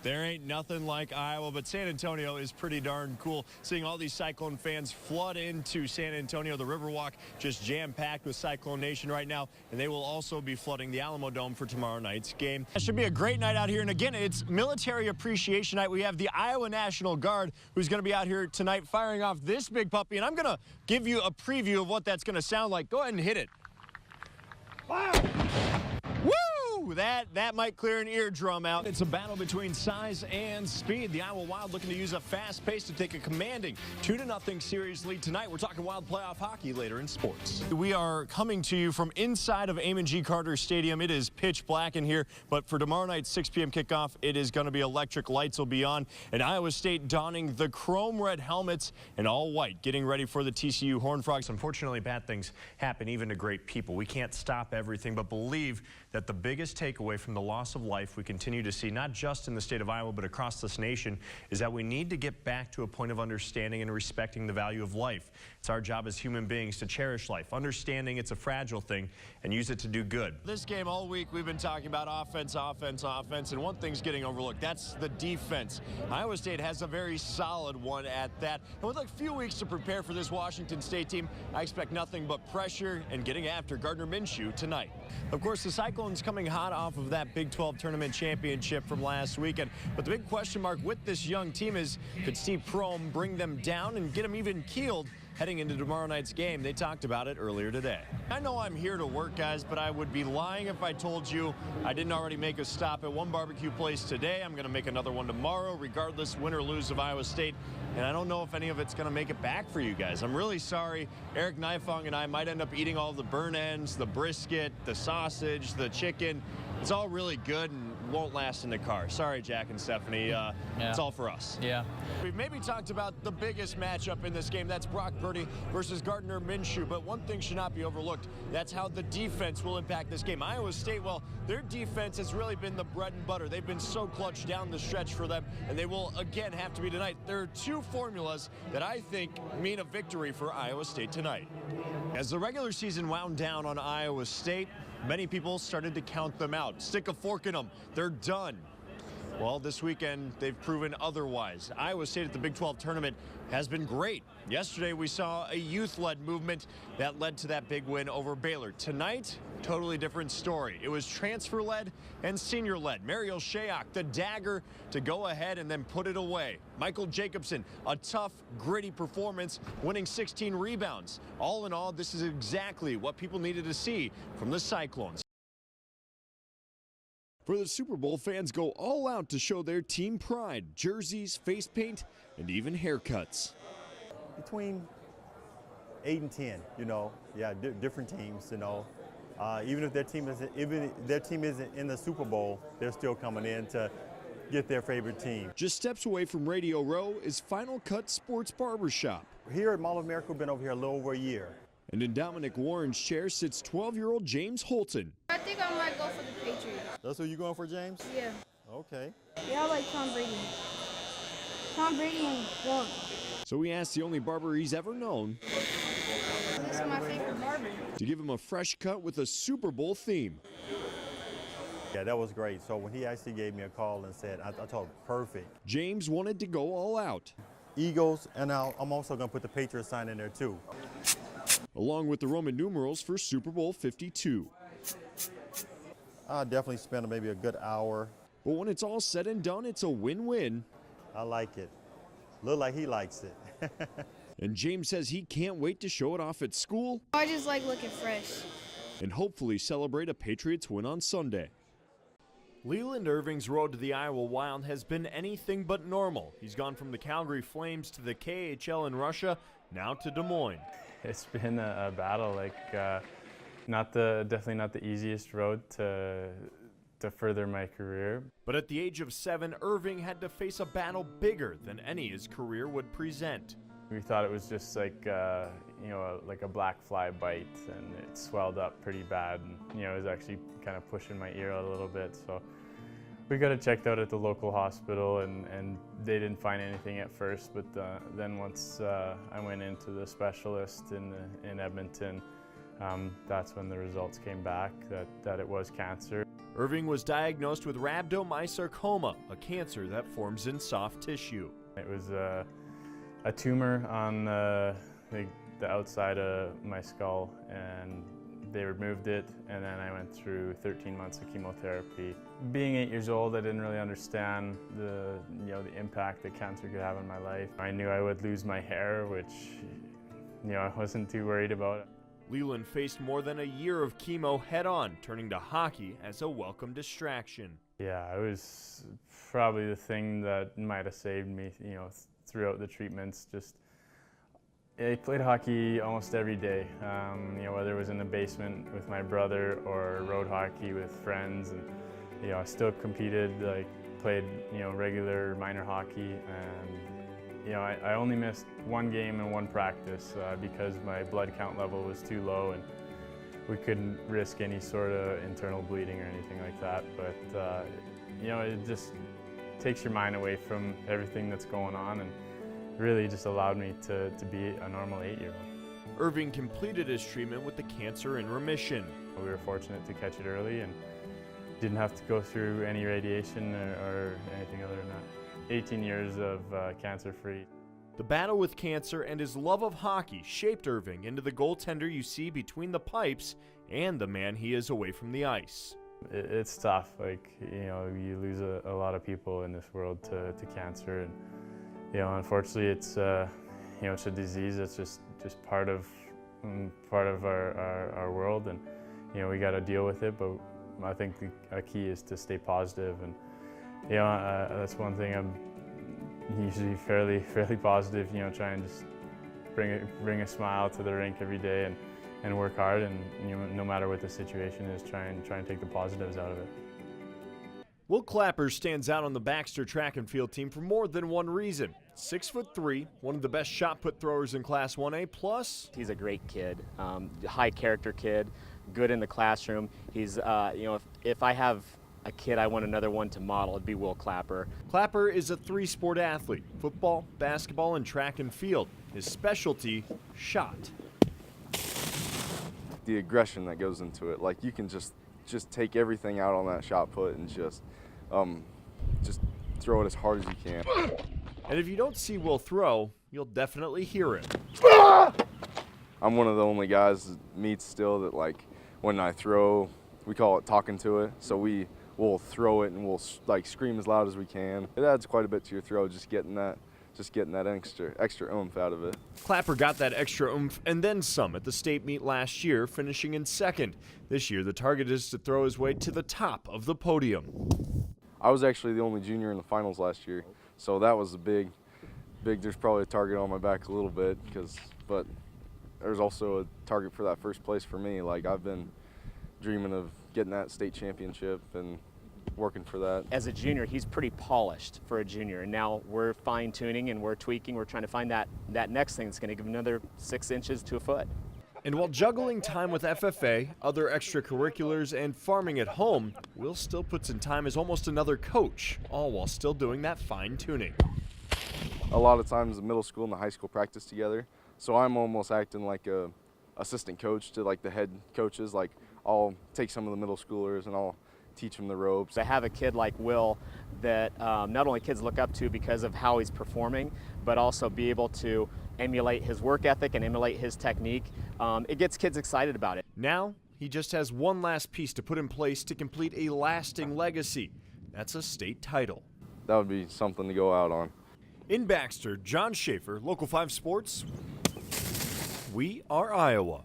There ain't nothing like Iowa, but San Antonio is pretty darn cool. Seeing all these Cyclone fans flood into San Antonio, the Riverwalk just jam-packed with Cyclone Nation right now, and they will also be flooding the Alamo Dome for tomorrow night's game. It should be a great night out here, and again, it's Military Appreciation Night. We have the Iowa National Guard who's going to be out here tonight firing off this big puppy, and I'm going to give you a preview of what that's going to sound like. Go ahead and hit it. Wow! Woo! That might clear an eardrum out. It's a battle between size and speed. The Iowa Wild looking to use a fast pace to take a commanding 2-0 series lead tonight. We're talking Wild playoff hockey later in sports. We are coming to you from inside of Amon G. Carter Stadium. It is pitch black in here, but for tomorrow night's 6 p.m. kickoff, it is going to be electric. Lights will be on, and Iowa State donning the chrome red helmets and all white, getting ready for the TCU Horned Frogs. Unfortunately, bad things happen even to great people. We can't stop everything, but believe that the biggest takeaway from the loss of life we continue to see, not just in the state of Iowa, but across this nation, is that we need to get back to a point of understanding and respecting the value of life. It's our job as human beings to cherish life, understanding it's a fragile thing, and use it to do good. This game all week, we've been talking about offense, offense, offense, and one thing's getting overlooked. That's the defense. Iowa State has a very solid one at that. And with a few weeks to prepare for this Washington State team, I expect nothing but pressure and getting after Gardner Minshew tonight. Of course, the Cyclones coming hot off of that Big 12 tournament championship from last weekend. But the big question mark with this young team is, could Steve Prohm bring them down and get them even keeled heading into tomorrow night's game? They talked about it earlier today. I know I'm here to work, guys, but I would be lying if I told you I didn't already make a stop at one barbecue place today. I'm going to make another one tomorrow, regardless win or lose of Iowa State. And I don't know if any of it's going to make it back for you guys. I'm really sorry. Eric Nifong and I might end up eating all the burn ends, the brisket, the sausage, the chicken. It's all really good and won't last in the car. Sorry, Jack and Stephanie. It's all for us. Yeah. We've maybe talked about the biggest matchup in this game. That's Brock Purdy versus Gardner Minshew. But one thing should not be overlooked. That's how the defense will impact this game. Iowa State, well, their defense has really been the bread and butter. They've been so clutch down the stretch for them, and they will again have to be tonight. There are two formulas that I think mean a victory for Iowa State tonight. As the regular season wound down on Iowa State, many people started to count them out. Stick a fork in them. They're done. Well, this weekend, they've proven otherwise. Iowa State at the Big 12 tournament has been great. Yesterday, we saw a youth-led movement that led to that big win over Baylor. Tonight, totally different story. It was transfer-led and senior-led. Mariel Shayok, the dagger to go ahead and then put it away. Michael Jacobson, a tough, gritty performance, winning 16 rebounds. All in all, this is exactly what people needed to see from the Cyclones. For the Super Bowl, fans go all out to show their team pride. Jerseys, face paint, and even haircuts. Between 8 and 10, different teams, even if their team isn't in the Super Bowl, they're still coming in to get their favorite team. Just steps away from Radio Row is Final Cut Sports Barbershop. Here at Mall of America, we've been over here a little over a year. And in Dominic Warren's chair sits 12-year-old James Holton. I think I might go for the Patriots. That's who you going for, James? Yeah. Okay. Yeah, I like Tom Brady. Tom Brady and one. So we asked the only barber he's ever known This is my favorite barber. to give him a fresh cut with a Super Bowl theme. Yeah, that was great. So when he actually gave me a call and said, I told him, perfect. James wanted to go all out. Eagles, and now I'm also going to put the Patriots sign in there too. Along with the Roman numerals for Super Bowl 52. I'll definitely spend maybe a good hour. But when it's all said and done, it's a win-win. I like it. Look like he likes it. And James says he can't wait to show it off at school. I just like looking fresh. And hopefully celebrate a Patriots win on Sunday. Leland Irving's road to the Iowa Wild has been anything but normal. He's gone from the Calgary Flames to the KHL in Russia, now to Des Moines. It's been a battle, definitely not the easiest road to further my career. But at the age of 7, Irving had to face a battle bigger than any his career would present. We thought it was just like a black fly bite, and it swelled up pretty bad, and it was actually kind of pushing my ear out a little bit. So we got it checked out at the local hospital, and they didn't find anything at first. But then once I went into the specialist in Edmonton, that's when the results came back that it was cancer. Irving was diagnosed with rhabdomyosarcoma, a cancer that forms in soft tissue. It was a tumor on the outside of my skull, and they removed it, and then I went through 13 months of chemotherapy. Being 8 years old, I didn't really understand the impact that cancer could have on my life. I knew I would lose my hair, which I wasn't too worried about. Leland faced more than a year of chemo head-on, turning to hockey as a welcome distraction. Yeah, it was probably the thing that might have saved me, throughout the treatments. I played hockey almost every day, whether it was in the basement with my brother or road hockey with friends, and I still competed, played regular minor hockey, and I only missed one game and one practice because my blood count level was too low, and we couldn't risk any sort of internal bleeding or anything like that. But it just takes your mind away from everything that's going on, and really just allowed me to be a normal 8-year-old. Irving completed his treatment with the cancer in remission. We were fortunate to catch it early and didn't have to go through any radiation or anything other than that. 18 years of cancer-free. The battle with cancer and his love of hockey shaped Irving into the goaltender you see between the pipes and the man he is away from the ice. It's tough. You lose a lot of people in this world to cancer, and unfortunately, it's it's a disease that's just part of our world, and we got to deal with it. But I think the key is to stay positive, and that's one thing I'm usually fairly positive. Try and just bring a smile to the rink every day, and work hard, and no matter what the situation is, try and take the positives out of it. Will Clapper stands out on the Baxter track and field team for more than one reason. 6'3", one of the best shot put throwers in Class 1A, plus he's a great kid, high character kid, good in the classroom. He's, if I have a kid I want another one to model, it'd be Will Clapper. Clapper is a 3-sport athlete: football, basketball, and track and field. His specialty, shot. The aggression that goes into it, you can just take everything out on that shot put and just throw it as hard as you can. And if you don't see Will throw, you'll definitely hear it. I'm one of the only guys that meets still that when I throw, we call it talking to it. So we'll throw it and we'll scream as loud as we can. It adds quite a bit to your throw, just getting that extra oomph out of it. Clapper got that extra oomph and then some at the state meet last year, finishing in second. This year, the target is to throw his way to the top of the podium. I was actually the only junior in the finals last year, so that was a big. There's probably a target on my back a little bit, but there's also a target for that first place for me. I've been dreaming of getting that state championship and working for that. As a junior, he's pretty polished for a junior, and now we're fine-tuning and we're tweaking. We're trying to find that next thing that's going to give him another 6 inches to a foot. And while juggling time with FFA, other extracurriculars, and farming at home, Will still puts in time as almost another coach, all while still doing that fine-tuning. A lot of times the middle school and the high school practice together, so I'm almost acting like a assistant coach to the head coaches. I'll take some of the middle schoolers and I'll teach them the ropes. To have a kid like Will that not only kids look up to because of how he's performing, but also be able to emulate his work ethic and emulate his technique, it gets kids excited about it. Now, he just has one last piece to put in place to complete a lasting legacy. That's a state title. That would be something to go out on. In Baxter, John Schaeffer, Local 5 Sports. We are Iowa.